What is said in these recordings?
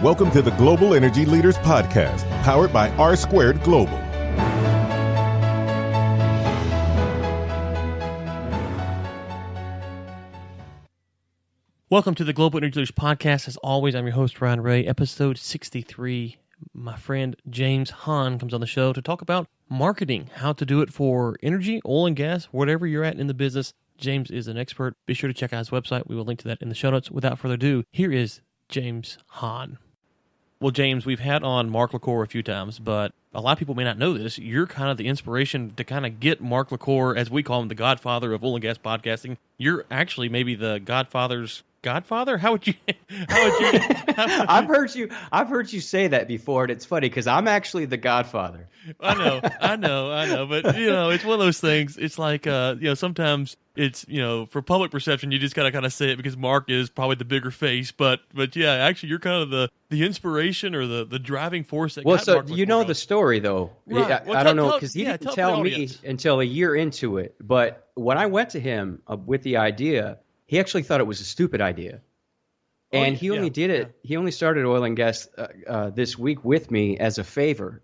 Welcome to the Global Energy Leaders Podcast, powered by R Squared Global. Welcome to the Global Energy Leaders Podcast. As always, I'm your host, Ryan Ray. Episode 63. My friend James Hahn comes on the show to talk about marketing, how to do it for energy, oil and gas, whatever you're at in the business. James is an expert. Be sure to check out his website. We will link to that in the show notes. Without further ado, here is James Hahn. Well, James, we've had on Mark LaCour a few times, but a lot of people may not know this. You're kind of the inspiration to kind of get Mark LaCour, as we call him, the Godfather of oil and gas podcasting. You're actually maybe the Godfather's Godfather? How would you? I've heard you say that before, and it's funny because I'm actually the Godfather. I know, but it's one of those things. It's like sometimes it's for public perception, you just gotta kind of say it because Mark is probably the bigger face. But yeah, actually, you're kind of the inspiration or the driving force that. Well, got so Mark you know the story though. Right. I don't know because he didn't tell me until a year into it. But when I went to him with the idea, he actually thought it was a stupid idea. And he only did it. Yeah. He only started oil and gas this week with me as a favor,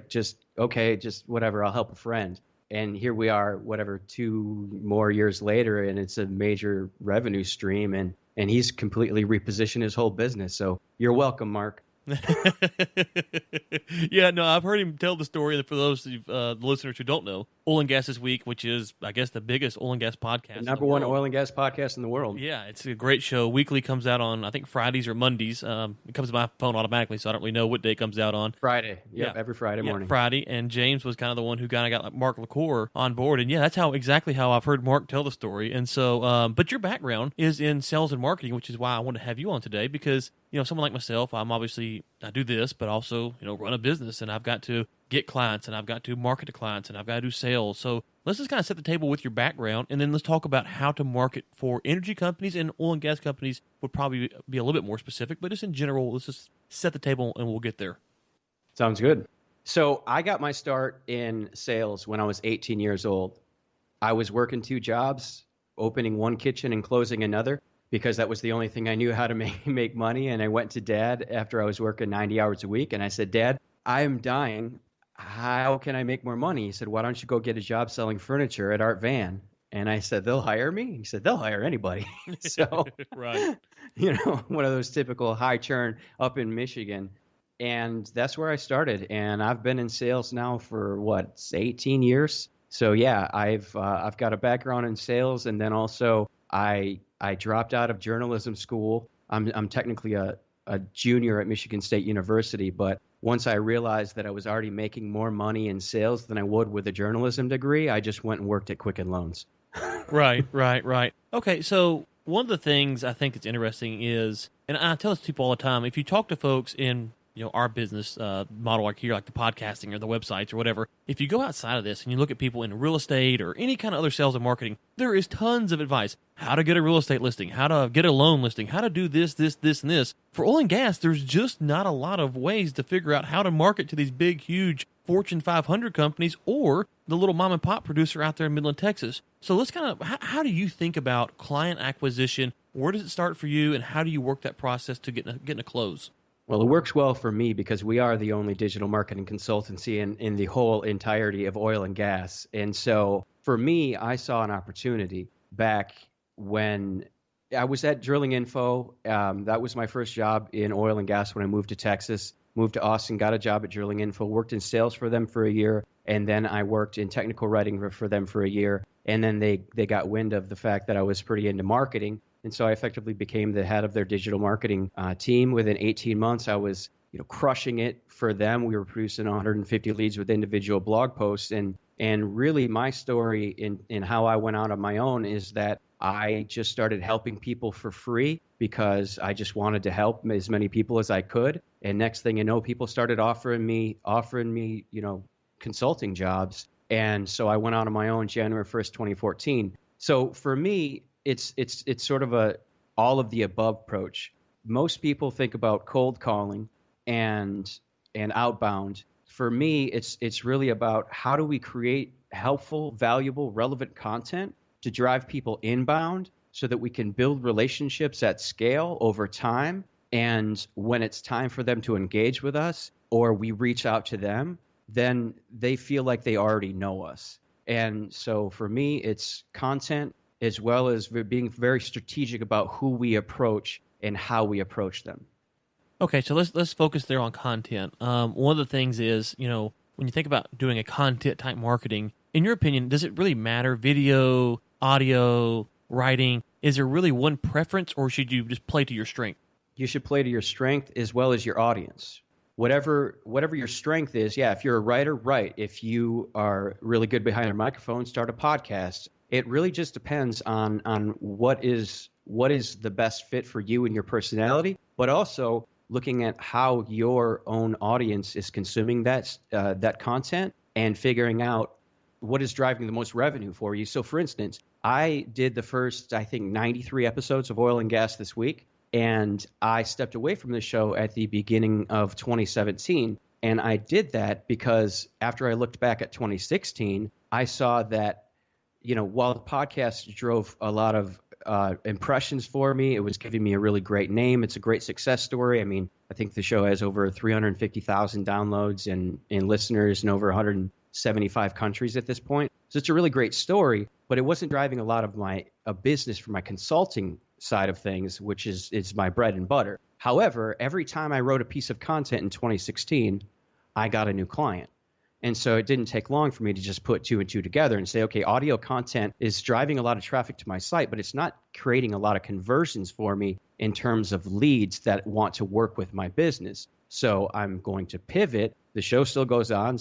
just whatever. I'll help a friend. And here we are, 2 more years later, and it's a major revenue stream. And he's completely repositioned his whole business. So you're welcome, Mark. Yeah, no, I've heard him tell the story. And for those the listeners who don't know, Oil and Gas This Week, which is, I guess, the biggest oil and gas podcast. The number one oil and gas podcast in the world. Yeah, it's a great show. Weekly comes out on, I think, Fridays or Mondays. It comes to my phone automatically, so I don't really know what day it comes out on. Friday. Yep, every Friday morning. Friday. And James was kind of the one who kind of got Mark LaCour on board. And yeah, that's exactly how I've heard Mark tell the story. And so, but your background is in sales and marketing, which is why I wanted to have you on today because, someone like myself, I do this, but also, run a business, and I've got to get clients, and I've got to market to clients, and I've got to do sales. So let's just kind of set the table with your background, and then let's talk about how to market for energy companies, and oil and gas companies would probably be a little bit more specific, but just in general, let's just set the table, and we'll get there. Sounds good. So I got my start in sales when I was 18 years old. I was working 2 jobs, opening one kitchen and closing another, because that was the only thing I knew how to make money. And I went to Dad after I was working 90 hours a week. And I said, Dad, I am dying. How can I make more money? He said, why don't you go get a job selling furniture at Art Van? And I said, they'll hire me? He said, they'll hire anybody. So, right. One of those typical high churn up in Michigan. And that's where I started. And I've been in sales now for 18 years. So yeah, I've got a background in sales. And then also I dropped out of journalism school. I'm technically a junior at Michigan State University, but once I realized that I was already making more money in sales than I would with a journalism degree, I just went and worked at Quicken Loans. Right. Okay, so one of the things I think that's interesting is, and I tell this to people all the time, if you talk to folks in our business model, like here, like the podcasting or the websites or whatever, if you go outside of this and you look at people in real estate or any kind of other sales and marketing, there is tons of advice. How to get a real estate listing, how to get a loan listing, how to do this, and this. For oil and gas, there's just not a lot of ways to figure out how to market to these big, huge Fortune 500 companies or the little mom and pop producer out there in Midland, Texas. So let's how do you think about client acquisition? Where does it start for you, and how do you work that process to getting a close? Well, it works well for me because we are the only digital marketing consultancy in the whole entirety of oil and gas. And so for me, I saw an opportunity back when I was at Drilling Info. That was my first job in oil and gas when I moved to Texas, moved to Austin, got a job at Drilling Info, worked in sales for them for a year. And then I worked in technical writing for them for a year. And then they got wind of the fact that I was pretty into marketing. And so I effectively became the head of their digital marketing team. Within 18 months, I was crushing it for them. We were producing 150 leads with individual blog posts. And really my story in how I went out on my own is that I just started helping people for free because I just wanted to help as many people as I could. And next thing you know, people started offering me, consulting jobs. And so I went out on my own January 1st, 2014. So for me, it's sort of a all of the above approach. Most people think about cold calling and outbound. For me, it's really about how do we create helpful, valuable, relevant content to drive people inbound so that we can build relationships at scale over time And when it's time for them to engage with us or we reach out to them, then they feel like they already know us. And so for me, it's content as well as being very strategic about who we approach and how we approach them. Okay, so let's focus there on content. One of the things is, when you think about doing a content type marketing, in your opinion, does it really matter? Video, audio, writing? Is there really one preference, or should you just play to your strength? You should play to your strength as well as your audience. Whatever your strength is, if you're a writer, write. If you are really good behind a microphone, start a podcast. It really just depends on what is the best fit for you and your personality, but also looking at how your own audience is consuming that content and figuring out what is driving the most revenue for you. So for instance, I did the first, I think, 93 episodes of Oil and Gas this week, and I stepped away from the show at the beginning of 2017. And I did that because after I looked back at 2016, I saw that, while the podcast drove a lot of impressions for me, it was giving me a really great name. It's a great success story. I mean, I think the show has over 350,000 downloads and listeners in over 175 countries at this point. So it's a really great story, but it wasn't driving a lot of my business for my consulting side of things, which is my bread and butter. However, every time I wrote a piece of content in 2016, I got a new client. And so it didn't take long for me to just put two and two together and say, okay, audio content is driving a lot of traffic to my site, but it's not creating a lot of conversions for me in terms of leads that want to work with my business. So I'm going to pivot. The show still goes on.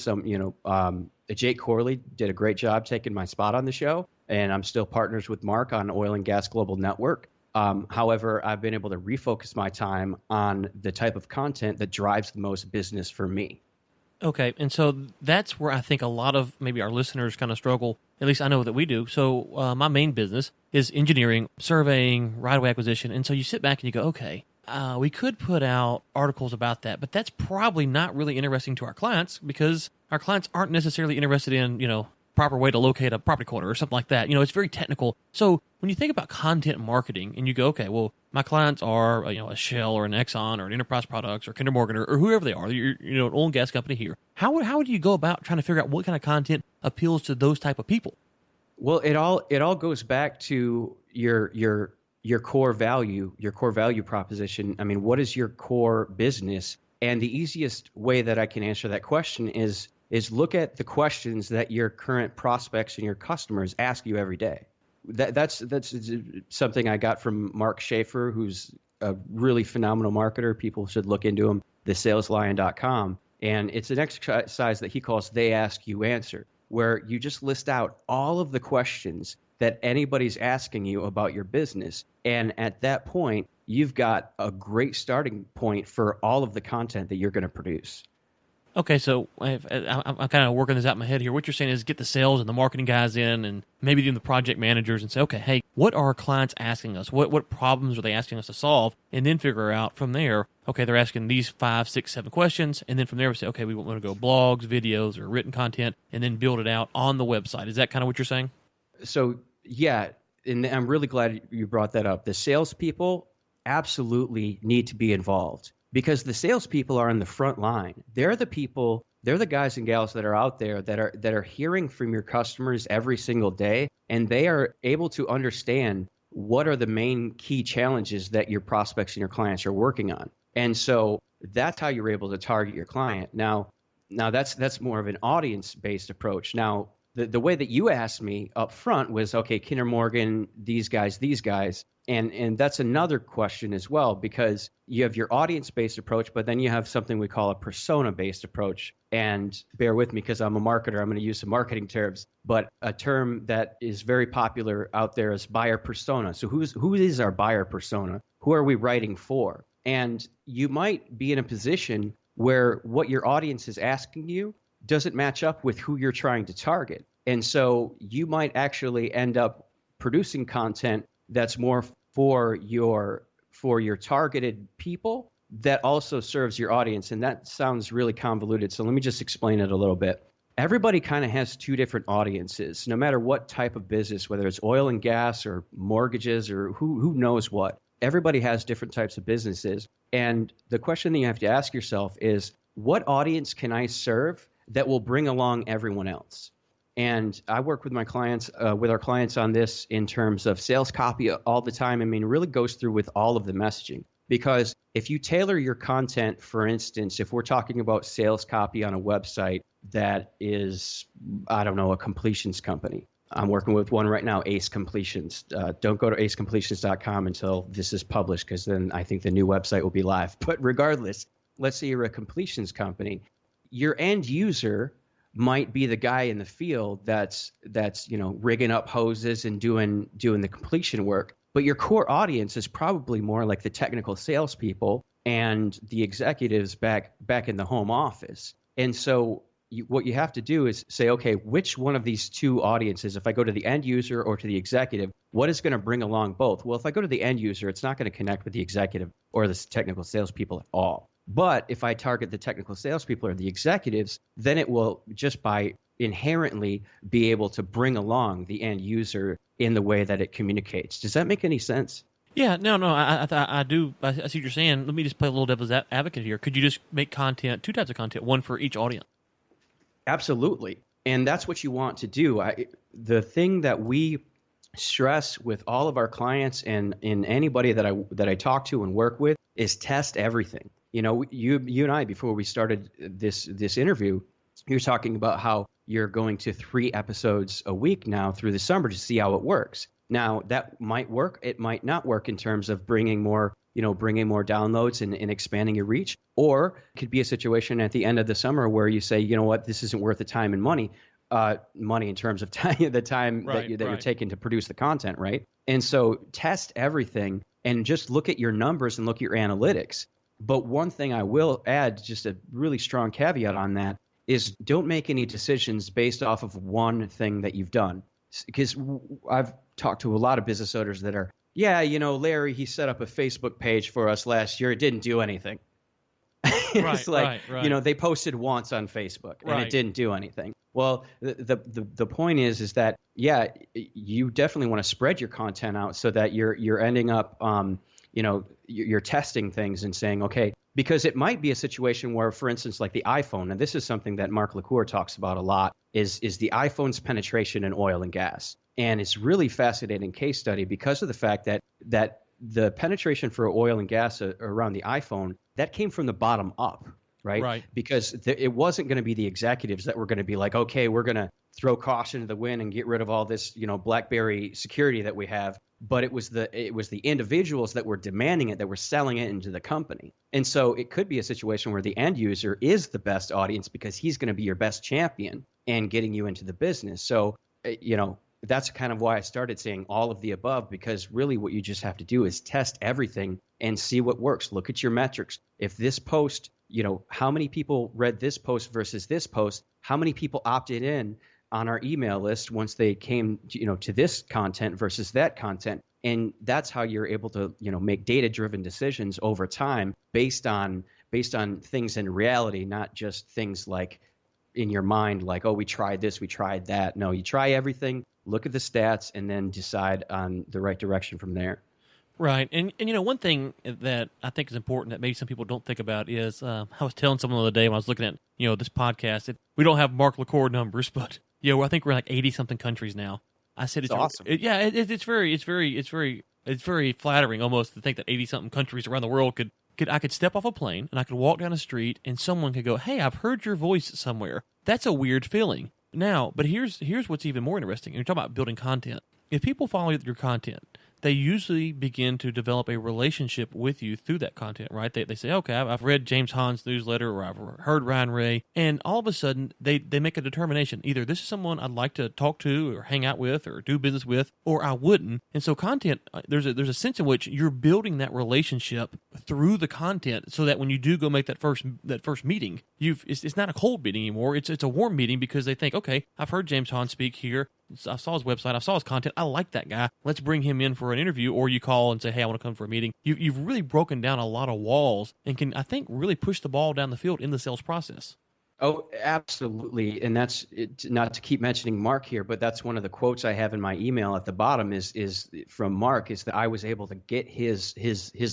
Jake Corley did a great job taking my spot on the show, and I'm still partners with Mark on Oil and Gas Global Network. However, I've been able to refocus my time on the type of content that drives the most business for me. Okay, and so that's where I think a lot of maybe our listeners kind of struggle. At least I know that we do. So my main business is engineering, surveying, right-of-way acquisition. And so you sit back and you go, okay, we could put out articles about that, but that's probably not really interesting to our clients because our clients aren't necessarily interested in, proper way to locate a property corner or something like that. It's very technical. So when you think about content marketing and you go, okay, well, my clients are, a Shell or an Exxon or an Enterprise Products or Kinder Morgan or whoever they are, you're an oil and gas company here. How would you go about trying to figure out what kind of content appeals to those type of people? Well, it all goes back to your core value, your core value proposition. I mean, what is your core business? And the easiest way that I can answer that question is look at the questions that your current prospects and your customers ask you every day. That's something I got from Mark Schaefer, who's a really phenomenal marketer. People should look into him, thesaleslion.com. And it's an exercise that he calls They Ask You Answer, where you just list out all of the questions that anybody's asking you about your business. And at that point, you've got a great starting point for all of the content that you're going to produce. Okay, so I'm kind of working this out in my head here. What you're saying is get the sales and the marketing guys in and maybe even the project managers and say, okay, hey, what are our clients asking us? What problems are they asking us to solve? And then figure out from there, okay, they're asking these 5, 6, 7 questions. And then from there we say, okay, we want to go blogs, videos, or written content, and then build it out on the website. Is that kind of what you're saying? So, yeah, and I'm really glad you brought that up. The salespeople absolutely need to be involved. Because the salespeople are on the front line. They're the people, they're the guys and gals that are out there that are hearing from your customers every single day, and they are able to understand what are the main key challenges that your prospects and your clients are working on. And so that's how you're able to target your client. Now that's more of an audience-based approach. Now, the way that you asked me up front was, okay, Kinder Morgan, these guys. And that's another question as well, because you have your audience-based approach, but then you have something we call a persona-based approach. And bear with me because I'm a marketer. I'm going to use some marketing terms, but a term that is very popular out there is buyer persona. So who is our buyer persona? Who are we writing for? And you might be in a position where what your audience is asking you doesn't match up with who you're trying to target. And so you might actually end up producing content that's more for your targeted people that also serves your audience. And that sounds really convoluted. So let me just explain it a little bit. Everybody kind of has two different audiences, no matter what type of business, whether it's oil and gas or mortgages or who knows what. everybody has different types of businesses. And the question that you have to ask yourself is, what audience can I serve that will bring along everyone else? And I work with my clients, with our clients on this in terms of sales copy all the time. I mean, it really goes through with all of the messaging. Because if you tailor your content, for instance, if we're talking about sales copy on a website that is, I don't know, a completions company. I'm working with one right now, Ace Completions. Don't go to acecompletions.com until this is published, because then I think the new website will be live. But regardless, let's say you're a completions company. Your end user might be the guy in the field that's rigging up hoses and doing the completion work. But your core audience is probably more like the technical salespeople and the executives back in the home office. And so what you have to do is say, okay, which one of these two audiences, if I go to the end user or to the executive, what is going to bring along both? Well, if I go to the end user, it's not going to connect with the executive or the technical salespeople at all. But if I target the technical salespeople or the executives, then it will just by inherently be able to bring along the end user in the way that it communicates. Does that make any sense? Yeah, no, I do. I see what you're saying. Let me just play a little devil's advocate here. Could you just make content, two types of content, one for each audience? Absolutely. And that's what you want to do. The thing that we stress with all of our clients and in anybody that I talk to and work with is test everything. You know, you and I, before we started this interview, you're talking about how you're going to 3 episodes a week now through the summer to see how it works. Now, that might work. It might not work in terms of bringing more downloads and expanding your reach. Or it could be a situation at the end of the summer where you say, you know what, this isn't worth the time and money in terms of time, the time that you're taking to produce the content, right? And so test everything and just look at your numbers and look at your analytics. But one thing I will add, just a really strong caveat on that, is don't make any decisions based off of one thing that you've done. Because I've talked to a lot of business owners that are, Larry, he set up a Facebook page for us last year. It didn't do anything. It's like, they posted once on Facebook and it didn't do anything. Well, the point is that, you definitely want to spread your content out so that you're ending up, you're testing things and saying, okay, because it might be a situation where, for instance, like the iPhone, and this is something that Mark LaCour talks about a lot, is the iPhone's penetration in oil and gas. And it's really fascinating case study because of the fact that the penetration for oil and gas around the iPhone, that came from the bottom up, right? Because it wasn't going to be the executives that were going to be like, okay, we're going to throw caution to the wind and get rid of all this, BlackBerry security that we have. But it was the individuals that were demanding it, that were selling it into the company. And so it could be a situation where the end user is the best audience because he's going to be your best champion and getting you into the business. So, that's kind of why I started saying all of the above, because really what you just have to do is test everything and see what works. Look at your metrics. If this post, how many people read this post versus this post? How many people opted in on our email list once they came to this content versus that content? And that's how you're able to make data-driven decisions over time based on things in reality, not just things like in your mind, like, oh, we tried this, we tried that. No, you try everything, look at the stats, and then decide on the right direction from there. Right. And one thing that I think is important that maybe some people don't think about is I was telling someone the other day when I was looking at this podcast, we don't have Mark LaCour numbers, but I think we're like 80-something countries now. I said it's awesome. It's very flattering almost to think that 80-something countries around the world I could step off a plane and I could walk down a street and someone could go, "Hey, I've heard your voice somewhere." That's a weird feeling. Now, but here's what's even more interesting. You're talking about building content. If people follow your content, they usually begin to develop a relationship with you through that content, right? They say, okay, I've read James Hahn's newsletter or I've heard Ryan Ray, and all of a sudden they make a determination. Either this is someone I'd like to talk to or hang out with or do business with, or I wouldn't. And so content, there's a sense in which you're building that relationship through the content so that when you do go make that first meeting, it's not a cold meeting anymore. It's a warm meeting because they think, okay, I've heard James Hahn speak here. I saw his website. I saw his content. I like that guy. Let's bring him in for an interview. Or you call and say, hey, I want to come for a meeting. You've really broken down a lot of walls and can, I think, really push the ball down the field in the sales process. Oh, absolutely. And that's not to keep mentioning Mark here, but that's one of the quotes I have in my email at the bottom is from Mark, is that I was able to get his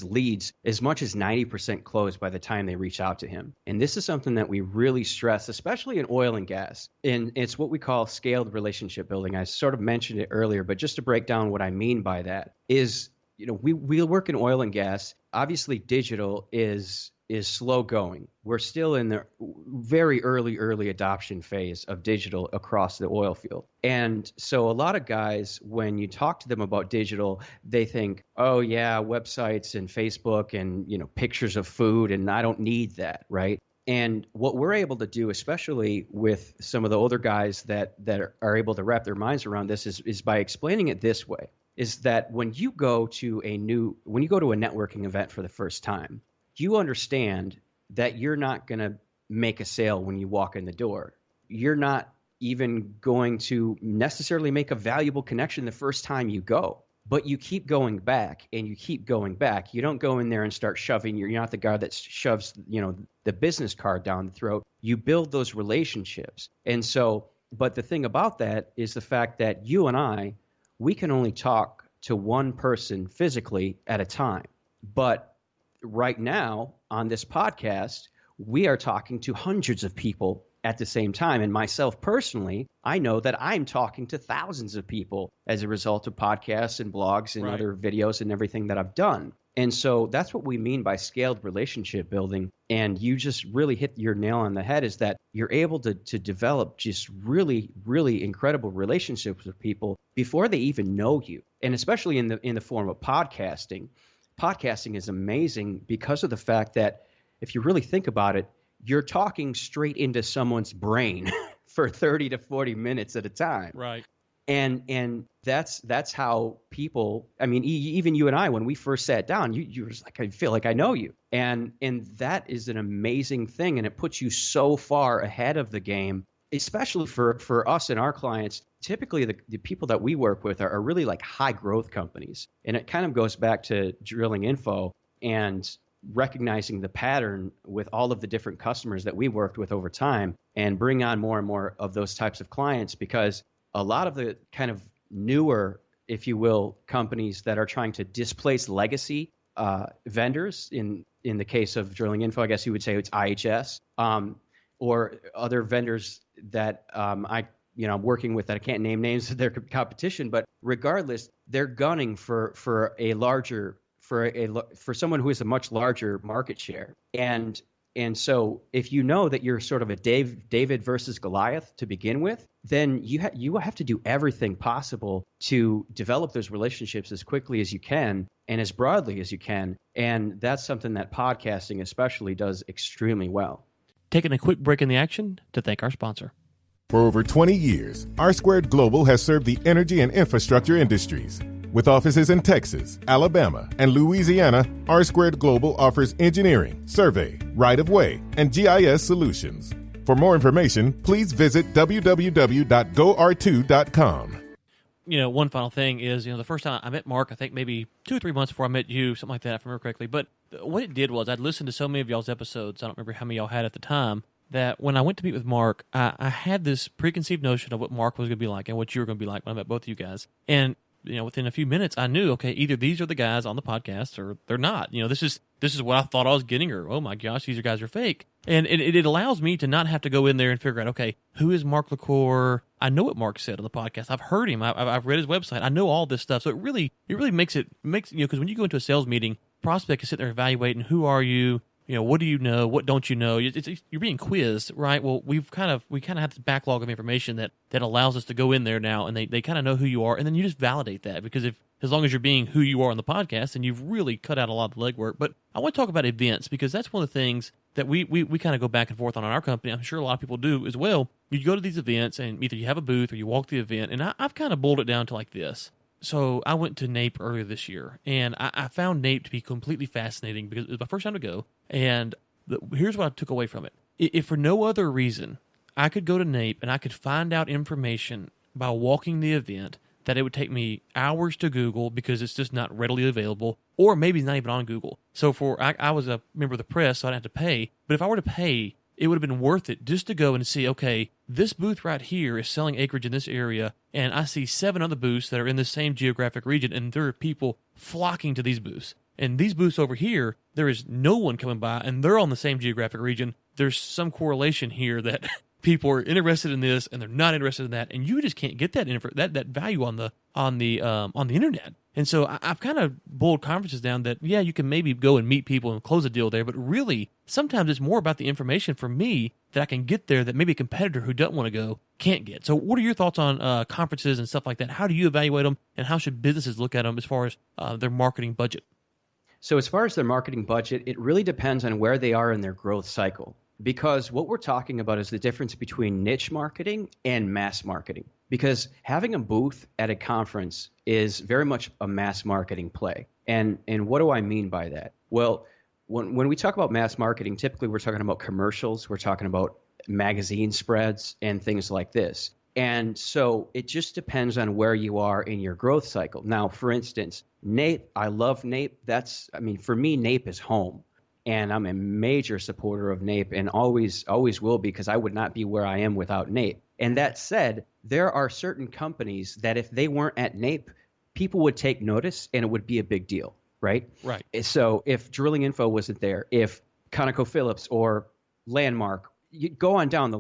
leads as much as 90% closed by the time they reach out to him. And this is something that we really stress, especially in oil and gas. And it's what we call scaled relationship building. I sort of mentioned it earlier, but just to break down what I mean by that is, we work in oil and gas. Obviously, digital is slow going. We're still in the very early adoption phase of digital across the oil field. And so a lot of guys, when you talk to them about digital, they think, oh yeah, websites and Facebook and, pictures of food, and I don't need that, right? And what we're able to do, especially with some of the older guys that are able to wrap their minds around this, is by explaining it this way, is that when you go to a networking event for the first time, you understand that you're not going to make a sale when you walk in the door. You're not even going to necessarily make a valuable connection the first time you go, but you keep going back and you keep going back. You don't go in there and start shoving. You're not the guy that shoves, the business card down the throat. You build those relationships. And so, but the thing about that is the fact that you and I, we can only talk to one person physically at a time. But right now on this podcast, we are talking to hundreds of people at the same time. And myself personally, I know that I'm talking to thousands of people as a result of podcasts and blogs and other videos and everything that I've done. And so that's what we mean by scaled relationship building. And you just really hit your nail on the head, is that you're able to develop just really, really incredible relationships with people before they even know you. And especially in the form of podcasting. Podcasting is amazing because of the fact that if you really think about it, you're talking straight into someone's brain for 30 to 40 minutes at a time. Right. And that's how people, I mean, even you and I, when we first sat down, you were just like, I feel like I know you. And that is an amazing thing. And it puts you so far ahead of the game, especially for us and our clients. Typically, the people that we work with are really like high growth companies. And it kind of goes back to Drilling Info and recognizing the pattern with all of the different customers that we worked with over time, and bring on more and more of those types of clients, because a lot of the kind of newer, if you will, companies that are trying to displace legacy vendors, in the case of Drilling Info, I guess you would say it's IHS, or other vendors that I'm working with that I can't name names of their competition, but regardless, they're gunning for someone who has a much larger market share. And so if you know that you're sort of a David versus Goliath to begin with, then you have to do everything possible to develop those relationships as quickly as you can and as broadly as you can. And that's something that podcasting especially does extremely well. Taking a quick break in the action to thank our sponsor. For over 20 years, R Squared Global has served the energy and infrastructure industries. With offices in Texas, Alabama, and Louisiana, R Squared Global offers engineering, survey, right-of-way, and GIS solutions. For more information, please visit www.goR2.com. One final thing is, the first time I met Mark, I think maybe 2 or 3 months before I met you, something like that, if I remember correctly. But what it did was I'd listened to so many of y'all's episodes, I don't remember how many y'all had at the time, that when I went to meet with Mark, I had this preconceived notion of what Mark was going to be like and what you were going to be like when I met both of you guys. And within a few minutes, I knew, okay, either these are the guys on the podcast or they're not. This is what I thought I was getting, or, oh my gosh, these guys are fake. And it allows me to not have to go in there and figure out, okay, who is Mark LaCour? I know what Mark said on the podcast. I've heard him. I've read his website. I know all this stuff. So it really makes because when you go into a sales meeting, prospect is sitting there evaluating, who are you? What do you know? What don't you know? You're being quizzed, right? Well, we kind of have this backlog of information that allows us to go in there now, and they kind of know who you are, and then you just validate that, because as long as you're being who you are on the podcast, then you've really cut out a lot of the legwork. But I want to talk about events, because that's one of the things that we kind of go back and forth on in our company. I'm sure a lot of people do as well. You go to these events, and either you have a booth or you walk the event, and I've kind of boiled it down to like this. So I went to NAPE earlier this year, and I found NAPE to be completely fascinating because it was my first time to go. And here's what I took away from it. If for no other reason, I could go to NAPE and I could find out information by walking the event that it would take me hours to Google because it's just not readily available, or maybe it's not even on Google. So I was a member of the press, so I didn't have to pay. But if I were to pay it would have been worth it just to go and see, okay, this booth right here is selling acreage in this area, and I see 7 other booths that are in the same geographic region, and there are people flocking to these booths. And these booths over here, there is no one coming by, and they're on the same geographic region. There's some correlation here that people are interested in this and they're not interested in that, and you just can't get that value on the internet. And so I've kind of boiled conferences down that, yeah, you can maybe go and meet people and close a deal there, but really, sometimes it's more about the information for me that I can get there that maybe a competitor who doesn't want to go can't get. So what are your thoughts on conferences and stuff like that? How do you evaluate them, and how should businesses look at them as far as their marketing budget? So as far as their marketing budget, it really depends on where they are in their growth cycle. Because what we're talking about is the difference between niche marketing and mass marketing. Because having a booth at a conference is very much a mass marketing play. And what do I mean by that? Well, when we talk about mass marketing, typically we're talking about commercials, we're talking about magazine spreads and things like this. And so it just depends on where you are in your growth cycle. Now, for instance, NAPE, I love NAPE. For me, NAPE is home. And I'm a major supporter of NAPE and always will, because I would not be where I am without NAPE. And that said, there are certain companies that if they weren't at NAPE, people would take notice and it would be a big deal, right? Right. So if Drilling Info wasn't there, if ConocoPhillips or Landmark, you go on down the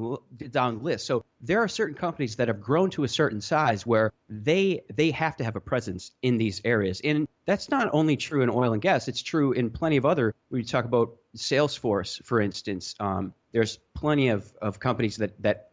list. So there are certain companies that have grown to a certain size where they have to have a presence in these areas. And that's not only true in oil and gas. It's true in plenty of other, when you talk about Salesforce, for instance, there's plenty of companies that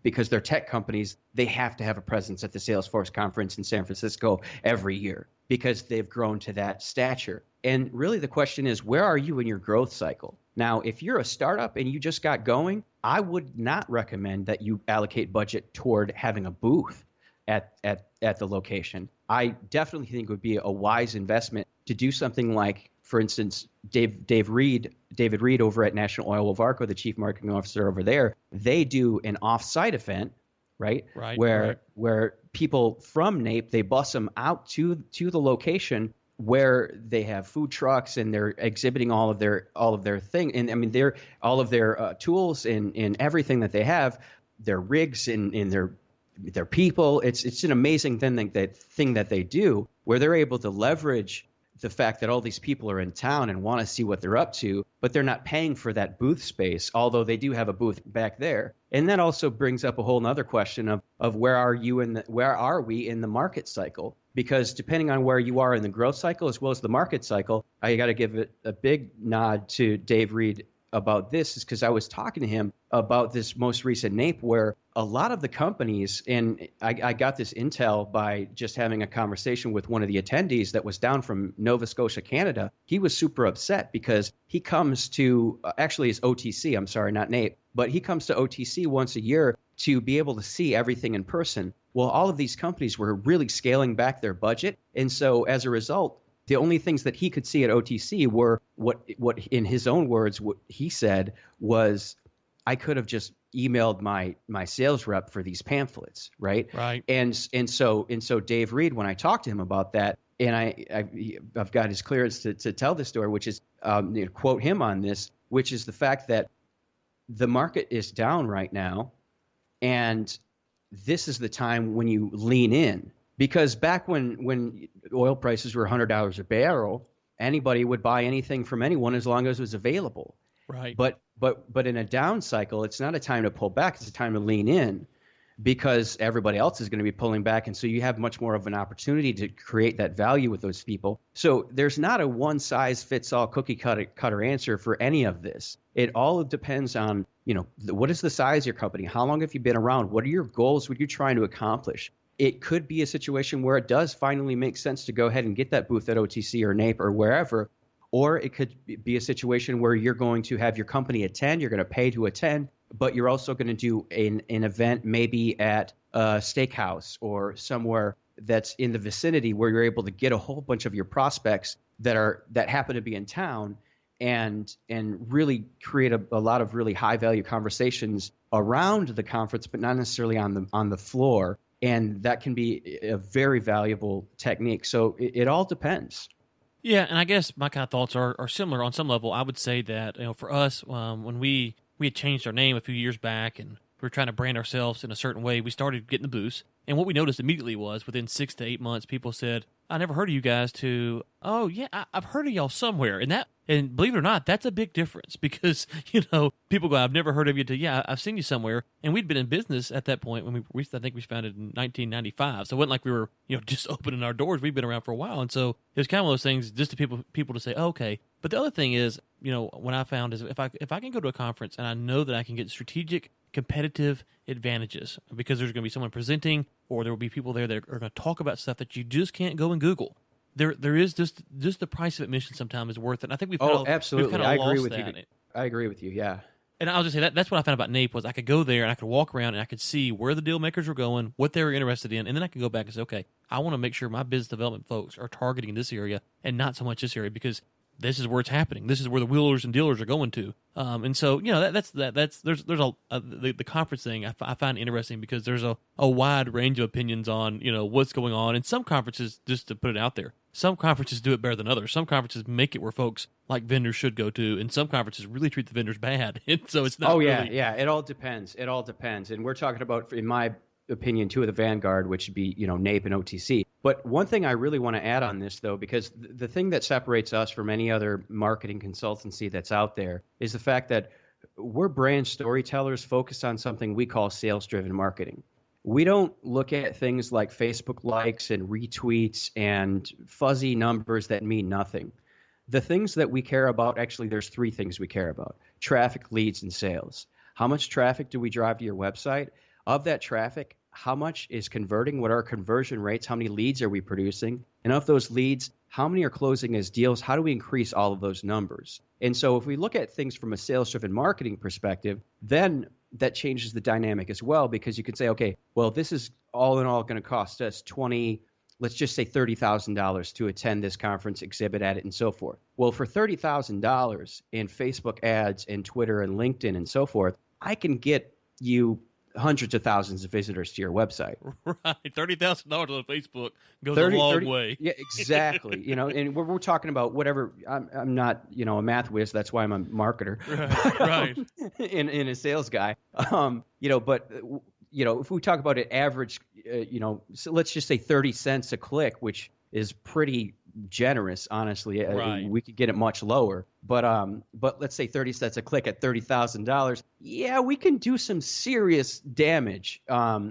because they're tech companies, they have to have a presence at the Salesforce conference in San Francisco every year because they've grown to that stature. And really the question is, where are you in your growth cycle? Now, if you're a startup and you just got going, I would not recommend that you allocate budget toward having a booth at the location. I definitely think it would be a wise investment to do something like, for instance, David Reed over at National Oil of Arco, the chief marketing officer over there, they do an off-site event, right? Where people from NAPE, they bus them out to the location where they have food trucks and they're exhibiting all of their thing. And I mean, they're all of their tools and everything that they have, their rigs and their people. It's an amazing thing that they do, where they're able to leverage the fact that all these people are in town and want to see what they're up to, but they're not paying for that booth space, although they do have a booth back there. And that also brings up a whole nother question of where are we in the market cycle? Because depending on where you are in the growth cycle as well as the market cycle, I got to give it a big nod to Dave Reed about this, is because I was talking to him about this most recent NAPE where a lot of the companies, and I got this intel by just having a conversation with one of the attendees that was down from Nova Scotia, Canada. He was super upset because he comes to, actually it's OTC, I'm sorry, not NAPE, but he comes to OTC once a year to be able to see everything in person. Well, all of these companies were really scaling back their budget. And so as a result, the only things that he could see at OTC were what in his own words, what he said was, I could have just emailed my sales rep for these pamphlets, right? Right. And so Dave Reed, when I talked to him about that, and I've got his clearance to tell this story, which is quote him on this, which is the fact that the market is down right now, and this is the time when you lean in. Because back when oil prices were $100 a barrel, anybody would buy anything from anyone as long as it was available. Right. But in a down cycle, it's not a time to pull back. It's a time to lean in, because everybody else is going to be pulling back. And so you have much more of an opportunity to create that value with those people. So there's not a one size fits all cookie cutter answer for any of this. It all depends on, what is the size of your company? How long have you been around? What are your goals? What are you trying to accomplish? It could be a situation where it does finally make sense to go ahead and get that booth at OTC or NAPE or wherever. Or it could be a situation where you're going to have your company attend, you're going to pay to attend, but you're also going to do an event maybe at a steakhouse or somewhere that's in the vicinity where you're able to get a whole bunch of your prospects that happen to be in town and really create a lot of really high value conversations around the conference, but not necessarily on the floor. And that can be a very valuable technique. So it all depends. Yeah, and I guess my kind of thoughts are similar on some level. I would say that for us, when we we had changed our name a few years back, and we were trying to brand ourselves in a certain way. We started getting the boost. And what we noticed immediately was within 6 to 8 months, people said, I never heard of you guys, to, oh, yeah, I've heard of y'all somewhere. And believe it or not, that's a big difference because, people go, I've never heard of you, to, yeah, I've seen you somewhere. And we'd been in business at that point when I think we founded in 1995. So it wasn't like we were, just opening our doors. We'd been around for a while. And so it was kind of one of those things just to people to say, oh, okay. But the other thing is, what I found is if I can go to a conference and I know that I can get strategic competitive advantages because there's going to be someone presenting or there will be people there that are going to talk about stuff that you just can't go and Google. There is just the price of admission sometimes is worth it. And I think absolutely. We've I agree lost with that. you. I agree with you. Yeah. And I'll just say that's what I found about NAPE was I could go there and I could walk around and I could see where the deal makers were going, what they were interested in, and then I could go back and say, okay, I want to make sure my business development folks are targeting this area and not so much this area because this is where it's happening. This is where the wheelers and dealers are going to. And so, there's the conference thing I find interesting because there's a wide range of opinions on, what's going on. And some conferences, just to put it out there, some conferences do it better than others. Some conferences make it where folks like vendors should go to, and some conferences really treat the vendors bad. And so it's not. Yeah. It all depends. And we're talking about, in my opinion, two of the vanguard, which would be, NAPE and OTC. But one thing I really want to add on this, though, because the thing that separates us from any other marketing consultancy that's out there is the fact that we're brand storytellers focused on something we call sales-driven marketing. We don't look at things like Facebook likes and retweets and fuzzy numbers that mean nothing. The things that we care about, actually, there's 3 things we care about: traffic, leads, and sales. How much traffic do we drive to your website? Of that traffic, how much is converting? What are our conversion rates? How many leads are we producing? And of those leads, how many are closing as deals? How do we increase all of those numbers? And so if we look at things from a sales-driven marketing perspective, then that changes the dynamic as well, because you could say, okay, well, this is all in all going to cost us let's just say $30,000 to attend this conference, exhibit at it, and so forth. Well, for $30,000 in Facebook ads and Twitter and LinkedIn and so forth, I can get you hundreds of thousands of visitors to your website. Right. $30,000 on Facebook goes a long way. Yeah, exactly. And we're talking about whatever. I'm not, a math whiz. That's why I'm a marketer. Right. In a sales guy. But if we talk about an average, so let's just say 30 cents a click, which is pretty generous, honestly. Right. We could get it much lower, but let's say 30 cents a click at $30,000. Yeah, we can do some serious damage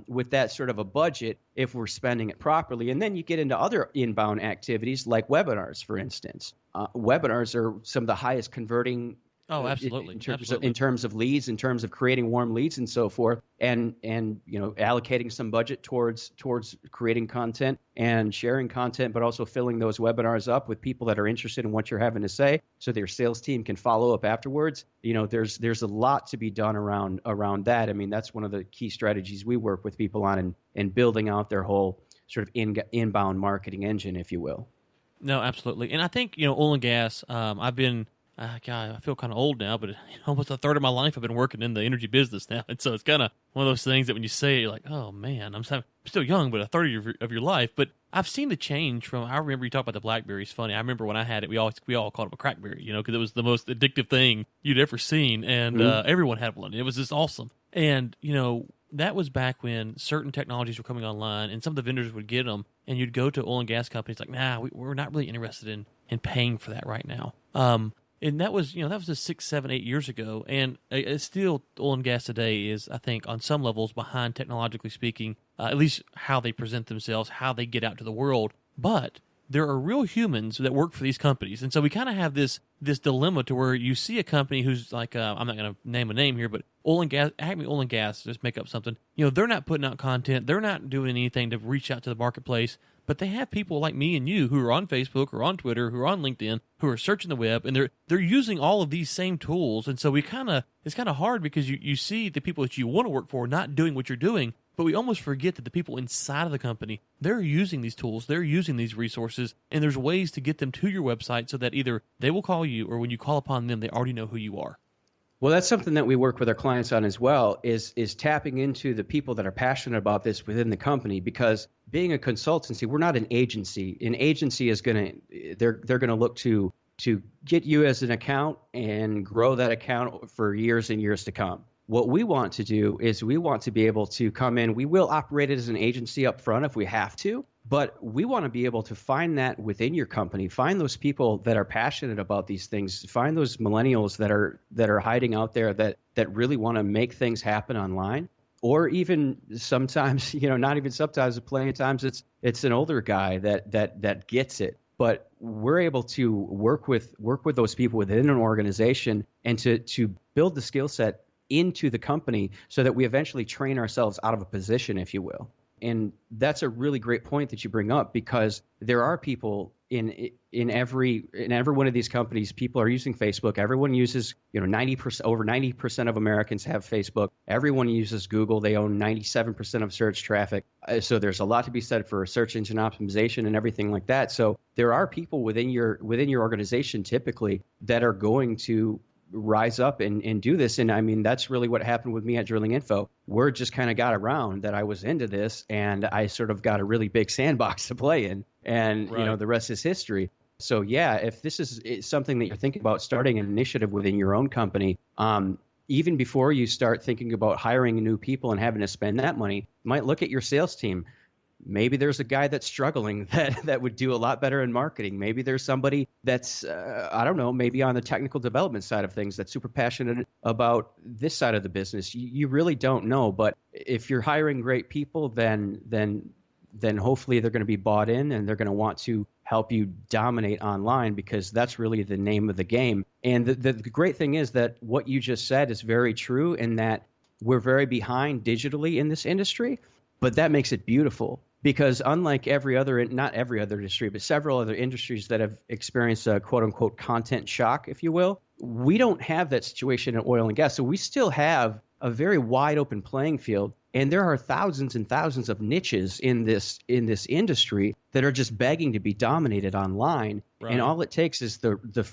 with that sort of a budget if we're spending it properly. And then you get into other inbound activities like webinars, for instance. Webinars are some of the highest converting. Oh, absolutely. In terms of leads, in terms of creating warm leads and so forth, and allocating some budget towards creating content and sharing content, but also filling those webinars up with people that are interested in what you're having to say, so their sales team can follow up afterwards. There's a lot to be done around that. I mean, that's one of the key strategies we work with people on and building out their whole sort of inbound marketing engine, if you will. No, absolutely. And I think oil and gas. I've been. God, I feel kind of old now, but almost a third of my life I've been working in the energy business now. And so it's kind of one of those things that when you say, you're like, oh, man, I'm still young, but a third of your life. But I've seen the change from, I remember you talk about the BlackBerry. It's funny. I remember when I had it, we all called it a crackberry, because it was the most addictive thing you'd ever seen. And everyone had one. It was just awesome. And, that was back when certain technologies were coming online and some of the vendors would get them. And you'd go to oil and gas companies like, nah, we're not really interested in paying for that right now. And that was, just 6, 7, 8 years ago. And it's still, oil and gas today is, I think, on some levels behind technologically speaking, at least how they present themselves, how they get out to the world. But there are real humans that work for these companies. And so we kind of have this dilemma to where you see a company who's like, I'm not going to name a name here, but oil and gas, Acme Oil and Gas, just make up something. They're not putting out content. They're not doing anything to reach out to the marketplace. But they have people like me and you who are on Facebook or on Twitter, who are on LinkedIn, who are searching the web, and they're using all of these same tools. And so it's kind of hard because you see the people that you want to work for not doing what you're doing, but we almost forget that the people inside of the company, they're using these tools, they're using these resources, and there's ways to get them to your website so that either they will call you or when you call upon them, they already know who you are. Well, that's something that we work with our clients on as well, is tapping into the people that are passionate about this within the company, because being a consultancy, we're not an agency. An agency is they're going to look to to get you as an account and grow that account for years and years to come. What we want to do is we want to be able to come in. We will operate it as an agency up front if we have to, but we want to be able to find that within your company, find those people that are passionate about these things, find those millennials that are hiding out there that really want to make things happen online. Or even sometimes, not even sometimes, plenty of times it's an older guy that gets it. But we're able to work with those people within an organization and to build the skill set into the company so that we eventually train ourselves out of a position, if you will. And that's a really great point that you bring up, because there are people in every one of these companies. People are using Facebook. Everyone uses, 90%, over 90% of Americans have Facebook. Everyone uses Google. They own 97% of search traffic. So there's a lot to be said for search engine optimization and everything like that. So there are people within your organization typically that are going to rise up and do this. And I mean, that's really what happened with me at Drilling Info. Word just kind of got around that I was into this, and I sort of got a really big sandbox to play in, and right. The rest is history. So yeah, if this is something that you're thinking about starting an initiative within your own company, even before you start thinking about hiring new people and having to spend that money, you might look at your sales team. Maybe there's a guy that's struggling that would do a lot better in marketing. Maybe there's somebody that's, I don't know, maybe on the technical development side of things that's super passionate about this side of the business. You really don't know. But if you're hiring great people, then hopefully they're going to be bought in and they're going to want to help you dominate online, because that's really the name of the game. And the great thing is that what you just said is very true, in that we're very behind digitally in this industry, but that makes it beautiful. Because unlike not every other industry, but several other industries that have experienced a quote unquote content shock, if you will, we don't have that situation in oil and gas. So we still have a very wide open playing field. And there are thousands and thousands of niches in this industry that are just begging to be dominated online. Right. And all it takes is the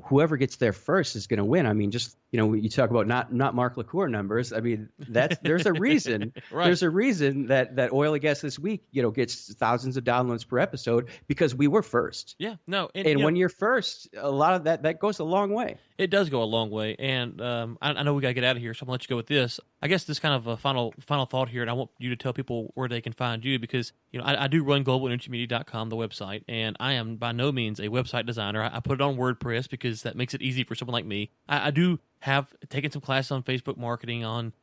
whoever gets there first is going to win. I mean, just you talk about not Mark LaCour numbers. I mean, there's a reason. Right. There's a reason that Oil and Gas This Week gets thousands of downloads per episode, because we were first. Yeah. No. And when you're first, a lot of that goes a long way. It does go a long way. And I know we got to get out of here, so I'm going to let you go with this. I guess this kind of a final thought here, and I want you to tell people where they can find you, because I do run globalenergymedia.com, the website, and I am by no means a website designer. I put it on WordPress because that makes it easy for someone like me. I do have taken some classes on Facebook marketing, on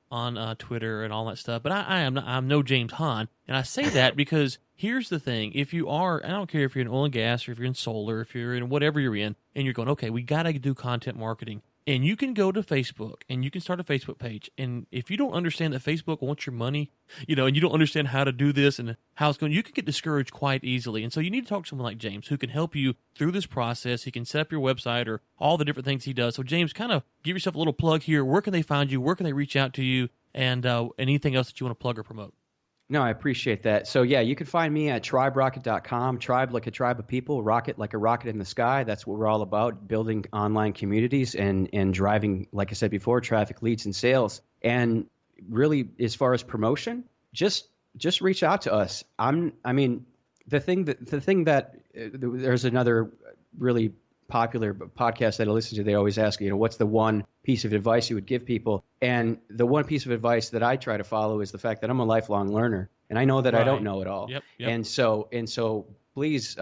Twitter and all that stuff, but I'm no James Hahn, and I say that because here's the thing: if you are, I don't care if you're in oil and gas or if you're in solar, if you're in whatever you're in, and you're going, okay, we got to do content marketing. And you can go to Facebook and you can start a Facebook page. And if you don't understand that Facebook wants your money, and you don't understand how to do this and how it's going, you can get discouraged quite easily. And so you need to talk to someone like James, who can help you through this process. He can set up your website or all the different things he does. So James, kind of give yourself a little plug here. Where can they find you? Where can they reach out to you? And anything else that you want to plug or promote? No, I appreciate that. So yeah, you can find me at triberocket.com. Tribe like a tribe of people, rocket like a rocket in the sky. That's what we're all about, building online communities and driving, like I said before, traffic, leads, and sales. And really, as far as promotion, just reach out to us. There's another really popular podcast that I listen to. They always ask, what's the one piece of advice you would give people? And the one piece of advice that I try to follow is the fact that I'm a lifelong learner, and I know that I don't know it all. Yep. And so please,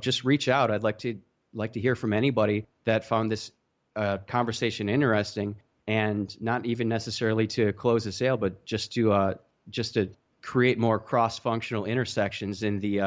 just reach out. I'd like to hear from anybody that found this conversation interesting, and not even necessarily to close a sale, but just to create more cross-functional intersections in the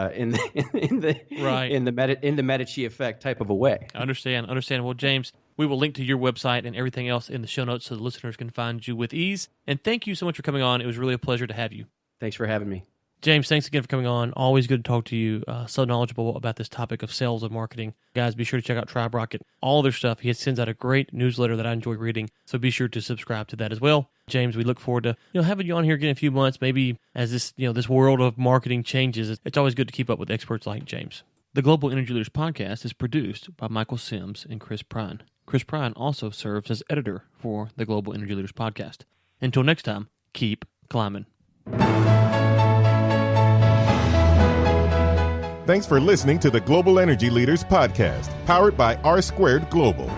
Medici effect type of a way. I understand. Well, James, we will link to your website and everything else in the show notes so the listeners can find you with ease. And thank you so much for coming on. It was really a pleasure to have you. Thanks for having me. James, thanks again for coming on. Always good to talk to you. So knowledgeable about this topic of sales and marketing. Guys, be sure to check out Tribe Rocket. All their stuff. He sends out a great newsletter that I enjoy reading, so be sure to subscribe to that as well. James, we look forward to having you on here again in a few months. Maybe as this world of marketing changes, it's always good to keep up with experts like James. The Global Energy Leaders Podcast is produced by Michael Sims and Chris Prine. Chris Prine also serves as editor for the Global Energy Leaders Podcast. Until next time, keep climbing. Thanks for listening to the Global Energy Leaders Podcast, powered by R Squared Global.